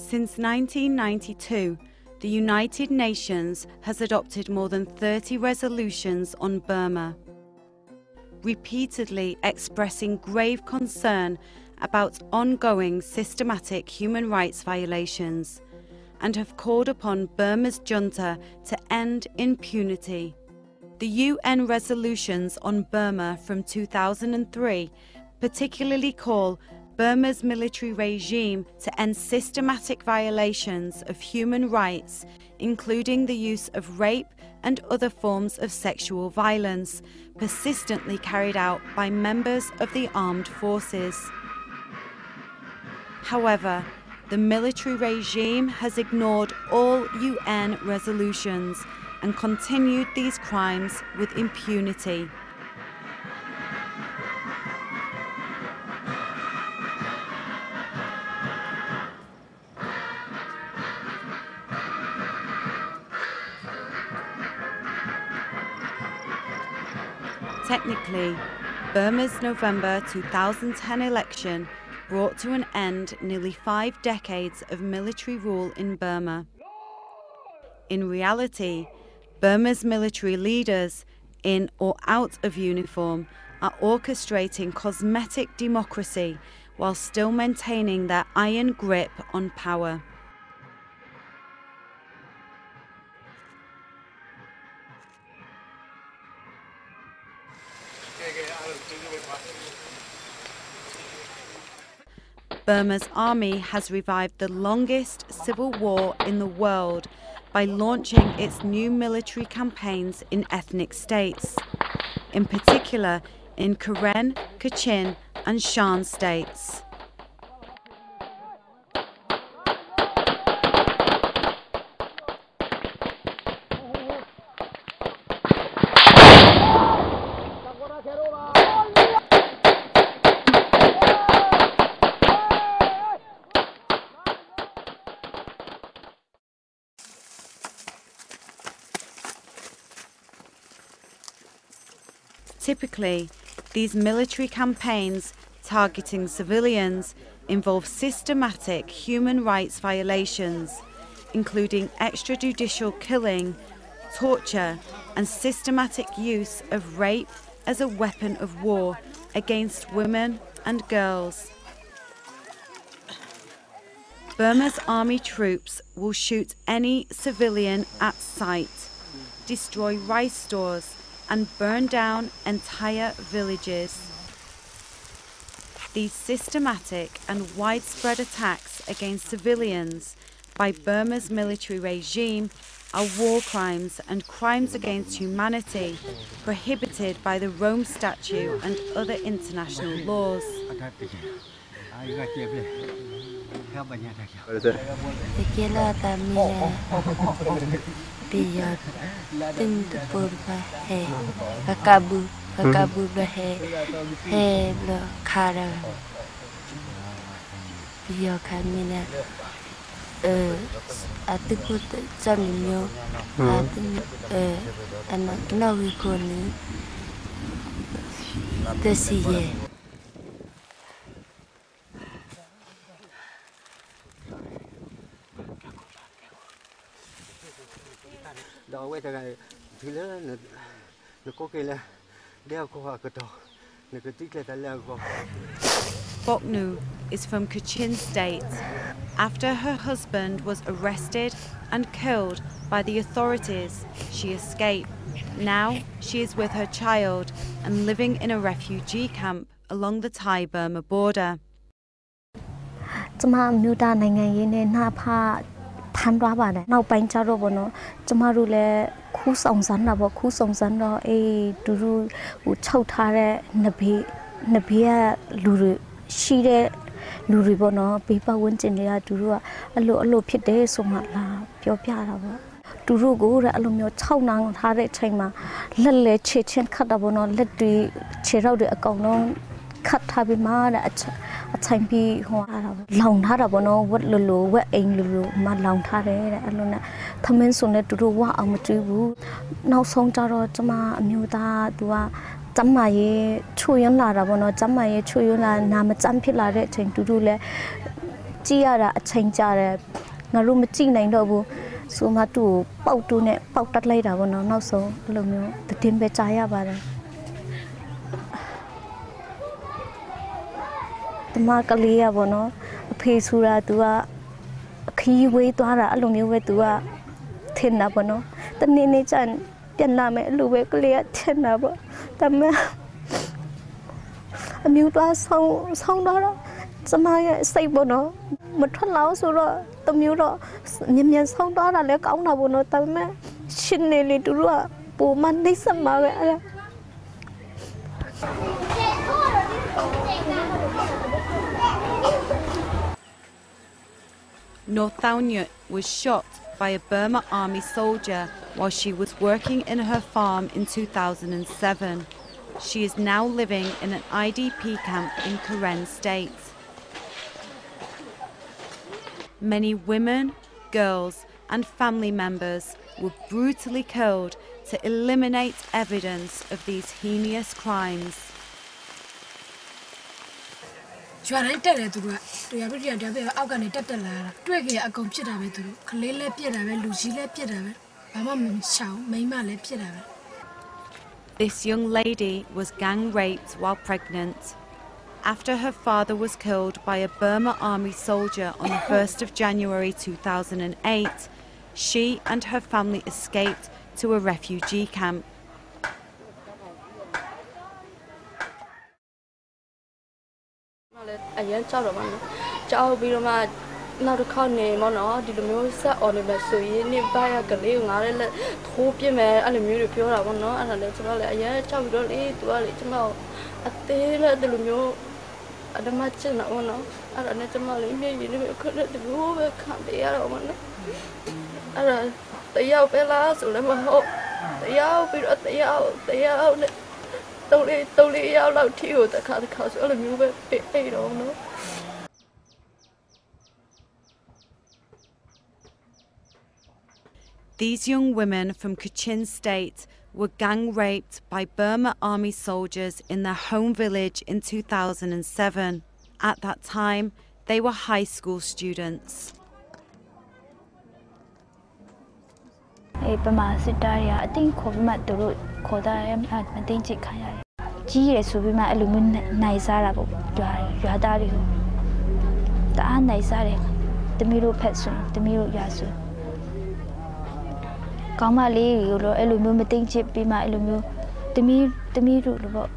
Since 1992, the United Nations has adopted more than 30 resolutions on Burma, repeatedly expressing grave concern about ongoing systematic human rights violations, and have called upon Burma's junta to end impunity. The UN resolutions on Burma from 2003 particularly call Burma's military regime to end systematic violations of human rights, including the use of rape and other forms of sexual violence, persistently carried out by members of the armed forces. However, the military regime has ignored all UN resolutions and continued these crimes with impunity. Technically, Burma's November 2010 election brought to an end nearly 5 decades of military rule in Burma. In reality, Burma's military leaders, in or out of uniform, are orchestrating cosmetic democracy while still maintaining their iron grip on power. Burma's army has revived the longest civil war in the world by launching its new military campaigns in ethnic states, in particular in Karen, Kachin and Shan states. Typically, these military campaigns targeting civilians involve systematic human rights violations, including extrajudicial killing, torture, and systematic use of rape as a weapon of war against women and girls. Burma's army troops will shoot any civilian at sight, destroy rice stores, and burn down entire villages. These systematic and widespread attacks against civilians by Burma's military regime are war crimes and crimes against humanity prohibited by the Rome Statute and other international laws. Biar tin Burma he Kakabu he blo kara biar kami na atikut jamnyo anak nawi koni desiye. Boknu is from Kachin State. After her husband was arrested and killed by the authorities, she escaped. Now she is with her child and living in a refugee camp along the Thai-Burma border. Now, Pancharo Bono, Tamarule, Kusong Sanabo, Kusong Sando, a Duru, Chotare, Nabia, Luru, Shide, Luribono, Pipa went in the Duru, a low pite, so much pure piara. Duru go, alumio, Taunang, Hare Chima, Lele, Chechen Katabono, let the Cherau account, cut Tabima at a time be long harabono, what lulu, what ain lulu, mad long hare, alona, Tamen sonet to do what amateur. Now song taro, Tama, Muta, Dua, Tamaye, Chuyan Larabono, Tamaye, Chuyula, Namazampila, to do le ကြည့်ရတာအချိန်ကြာတယ်ငါတို့မကြည့်နိုင်တော့ဘူးဆိုမှသူ့ကိုပေါက်တူးနဲ့ပေါက်တက်လိုက်တာပေါ့နော်နောက်ဆုံးအဲ့လိုမျိုးတင်းပဲကြားရပါတယ်တမကလေးရပေါ့နော်အဖေဆိုတာ तू ကခီးဝေးသွားတာအဲ့လိုမျိုးပဲ तू ကထင်တာပေါ့နော်တနေ့နေ့ကျန်ပြန်လာမယ်အဲ့လိုပဲကလေးကထင်တာပေါ့ဒါပေမဲ့အမျိုးသားဆုံးတော့ကျမရဲ့စိတ်ပေါ့နော်မထွက်လောက်ဆိုတော့တမျိုးတော့မြန်ဆုံးသွားတာလည်းကောင်းတာပေါ့နော်ဒါပေမဲ့ရှင်နေလေသူတို့ကပုံမှန်နှိမ့်ဆက်မှာပဲအဲ့ဒါ Northaunyut was shot by a Burma army soldier while she was working in her farm in 2007. She is now living in an IDP camp in Shan State. Many women, girls and family members were brutally killed to eliminate evidence of these heinous crimes. ကျွမ်းတက်တယ်သူကတရားပြတရားပြအောက်ကနေတက်လာတာတွေ့ကြအကုန်ဖြစ်တာပဲသူတို့ခလေးလည်းပြစ်တာပဲလူကြီးလည်းပြစ်တာပဲဘာမှမရှောင်မိန်းမလည်းပြစ်တာပဲ This young lady was gang raped while pregnant. After her father was killed by a Burma army soldier on the 1st of January 2008, she and her family escaped to a refugee camp. Now the car name on all the music on the so you need buy a galleon, I hope you may aluminium pure one and a little child don't eat to a little more. A tail at the lumio at the match and one and a little more you couldn't the move can't be out one. The yow fellas, so let me hope. The yow be at the yow. Totally out loud to you, the car the cost all the move paid on no. These young women from Kachin State were gang raped by Burma army soldiers in their home village in 2007. At that time, they were high school students. Burma Sitaria, I think Kovima the road, Koda, and Matinchi Kaya. G. Subima Illumin Naisara, Yadari. The Anaisari, the Miro Petsun, the Miro Yasu. Kamali, you know, illuminating chip be my illumu, the me root.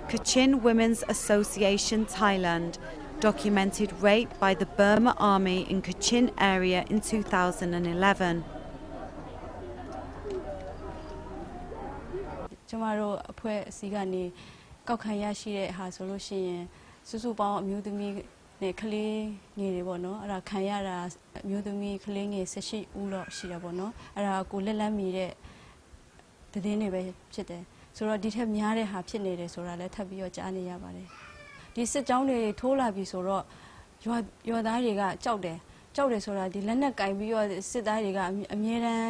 Kachin Women's Association Thailand documented rape by the Burma army in Kachin area in 2011. Tomorrow, a poor Sigani, Kokayashi has solution, Susuba, Mudumi. Ne kali ngiri bono ara khanyara myodumi kali ngi seshi ulo shira bono ara ko lella mi de tedin ne be phitတယ်ဆိုတော့ဒီထက်များတဲ့ဟာဖြစ်နေတယ်ဆိုတာလည်းထပ်ပြီးတော့ကြားနေရပါတယ်ဒီစစ်ကြောင်းတွေထိုးလာပြီဆိုတော့ရွာသားတွေကကြောက်တယ်ဆိုတာဒီလက်နက်ကင်ပြီးတော့စစ်သားတွေကအမြဲတမ်း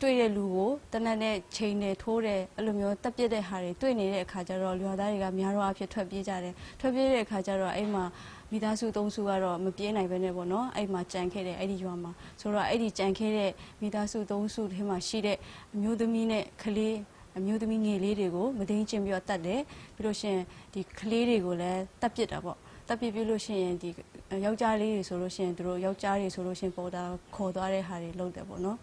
တွေ့တဲ့လူကိုတနက်နဲ့ချိန်နဲ့ထိုးတယ်အဲ့လိုမျိုးတက်ပြစ်တဲ့ဟာတွေတွေ့နေတဲ့အခါကျတော့ရွာသားတွေကများတော့အဖြစ်ထွက်ပြေးကြတယ်ထွက်ပြေးတဲ့အခါကျတော့အဲ့မှာမိသားစု3စုကတော့မပြေးနိုင်ဘဲနဲ့ပေါ့နော်အဲ့မှာကြံခဲ့တယ်အဲ့ဒီရွာမှာဆိုတော့အဲ့ဒီကြံခဲ့တဲ့မိသားစု3စုထဲမှာရှိတဲ့အမျိုးသမီးနဲ့ကလေးအမျိုးသမီးငယ်လေးတွေကိုမသိချင်းပြီးတော့တတ်တယ်ပြီးလို့ရှိရင်ဒီကလေးတွေကိုလည်းတက်ပစ်တာပေါ့တက်ပစ်ပြီးလို့ရှိရင်ဒီယောက်ျားလေးတွေဆိုလို့ရှိရင်သူတို့ယောက်ျားတွေဆိုလို့ရှိရင်ပေါ်တာခေါ်သွားတဲ့ဟာတွေလုပ်တယ်ပေါ့နော်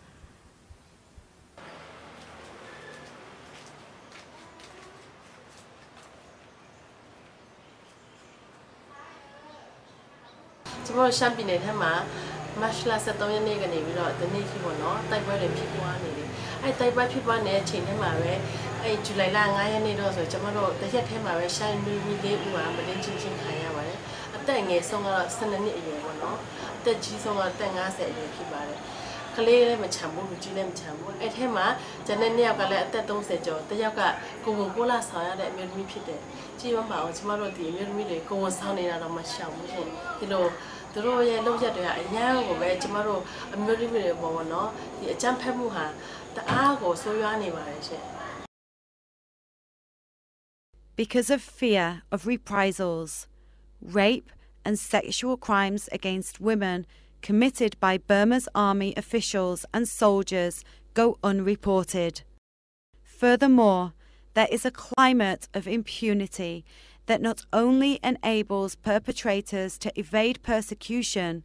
ကျမတို့ရှမ်းပြည်နယ်ထဲမှာမတ်လ23ရက်နေ့ကနေပြီးတော့ဒီနေ့ကြီးပေါ့နော်တိုက်ပွဲတွေဖြစ်ပွားနေတယ်အဲ့တိုက်ပွဲဖြစ်ပွားနေတဲ့ချိန်ထဲမှာပဲအဲ့ဇူလိုင်လ9ရက်နေ့တော့ဆိုကျမတို့တစ်ရက်ထဲမှာပဲရှမ်းပြည်လေးဦးမှာမတင်းချင်းခံရပါတယ်အသက်ငယ်ဆုံးကတော့12နှစ်အရွယ်ပေါ့နော်အသက်ကြီးဆုံးကတော့50အရွယ်ဖြစ်ပါတယ်ကလေးလည်းမချမ်းဘူးလူကြီးလည်းမချမ်းဘူးအဲ့ထဲမှာဂျန်နဲ့2ယောက်ကလည်းအသက်30ကျော်တစ်ယောက်ကကိုဝန်ကိုလာဆောင်ရတဲ့အမျိုးသမီးဖြစ်တယ်ကြည့်ရမှာကျမတို့ဒီအမျိုးသမီးတွေကိုဝန်ဆောင်နေတာတော့မရှောင်ဘူးရှင်ဒီလိုသူတို့ရဲ့လုပ်ရက်တွေကအများကိုပဲကျမတို့အမျိုးသမီးတွေပေါ့နော်ဒီအကြမ်းဖက်မှုဟာတအားကိုဆိုးရွားနေပါတယ်ရှင် Because of fear of reprisals, rape and sexual crimes against women committed by Burma's army officials and soldiers go unreported. Furthermore, there is a climate of impunity that not only enables perpetrators to evade persecution,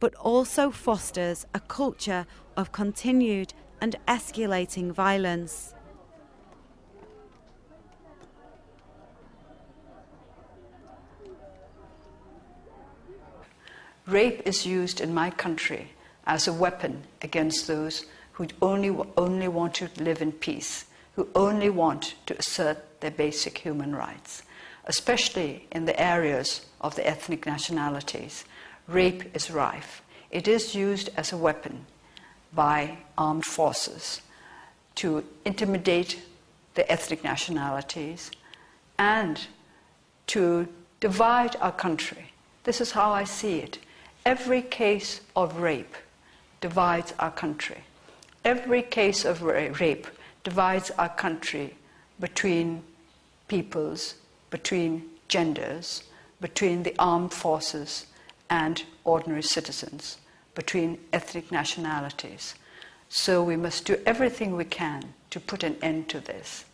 but also fosters a culture of continued and escalating violence. Rape is used in my country as a weapon against those who only want to live in peace, who only want to assert their basic human rights, especially in the areas of the ethnic nationalities. Rape is rife. It is used as a weapon by armed forces to intimidate the ethnic nationalities and to divide our country. This is how I see it. Every case of rape divides our country. Every case of rape divides our country between peoples, between genders, between the armed forces and ordinary citizens, between ethnic nationalities. So we must do everything we can to put an end to this.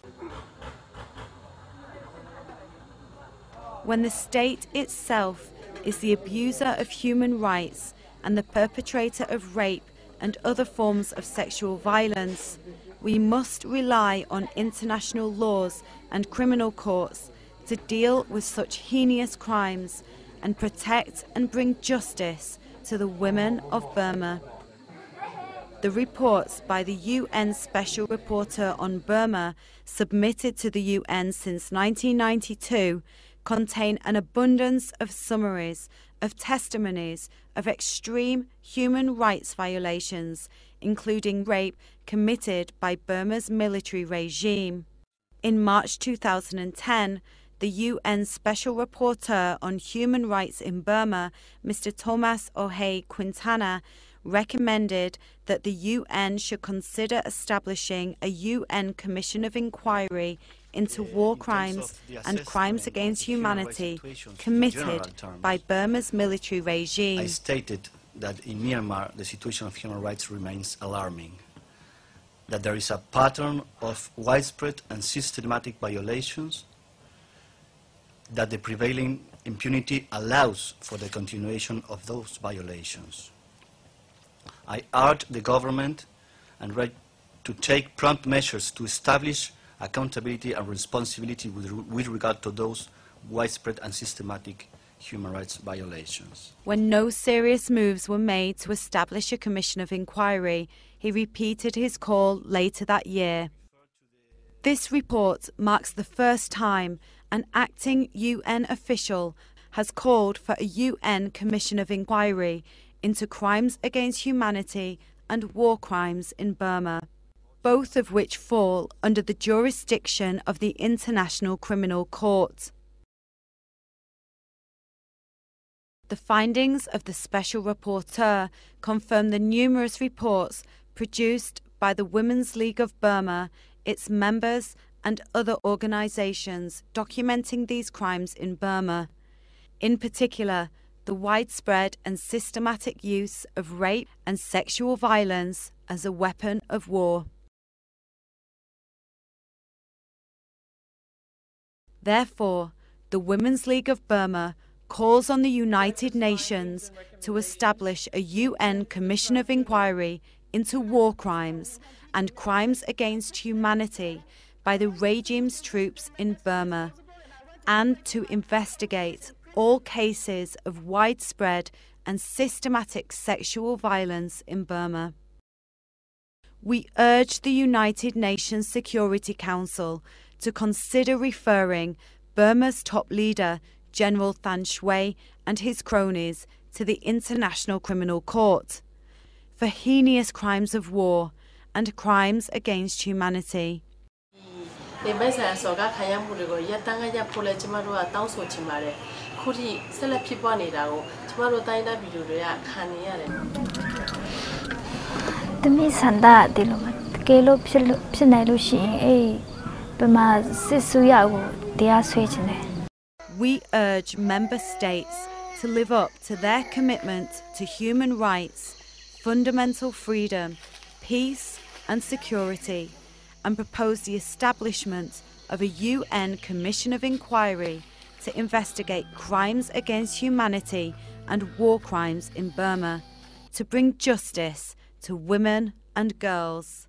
When the state itself is the abuser of human rights and the perpetrator of rape and other forms of sexual violence, we must rely on international laws and criminal courts to deal with such heinous crimes and protect and bring justice to the women of Burma. The reports by the UN Special Rapporteur on Burma, submitted to the UN since 1992, contain an abundance of summaries, of testimonies, of extreme human rights violations, including rape committed by Burma's military regime. In March 2010, the UN Special Rapporteur on Human Rights in Burma, Mr. Thomas Ohei Quintana, recommended that the UN should consider establishing a UN Commission of Inquiry into war crimes and crimes against humanity committed by Burma's military regime. I stated that in Myanmar the situation of human rights remains alarming, that there is a pattern of widespread and systematic violations, that the prevailing impunity allows for the continuation of those violations. I urge the government and right to take prompt measures to establish accountability and responsibility with regard to those widespread and systematic human rights violations. When no serious moves were made to establish a commission of inquiry, he repeated his call later that year. This report marks the first time an acting UN official has called for a UN Commission of Inquiry into crimes against humanity and war crimes in Burma, both of which fall under the jurisdiction of the International Criminal Court. The findings of the Special Rapporteur confirm the numerous reports produced by the Women's League of Burma, its members and other organisations documenting these crimes in Burma. In particular, the widespread and systematic use of rape and sexual violence as a weapon of war. Therefore, the Women's League of Burma calls on the United Nations to establish a UN Commission of Inquiry into war crimes and crimes against humanity by the regime's troops in Burma, and to investigate all cases of widespread and systematic sexual violence in Burma. We urge the United Nations Security Council to consider referring Burma's top leader, General Than Shwe, and his cronies to the International Criminal Court for heinous crimes of war and crimes against humanity. We urge member states to live up to their commitment to human rights, fundamental freedom, peace and security, and proposed the establishment of a UN Commission of Inquiry to investigate crimes against humanity and war crimes in Burma, to bring justice to women and girls.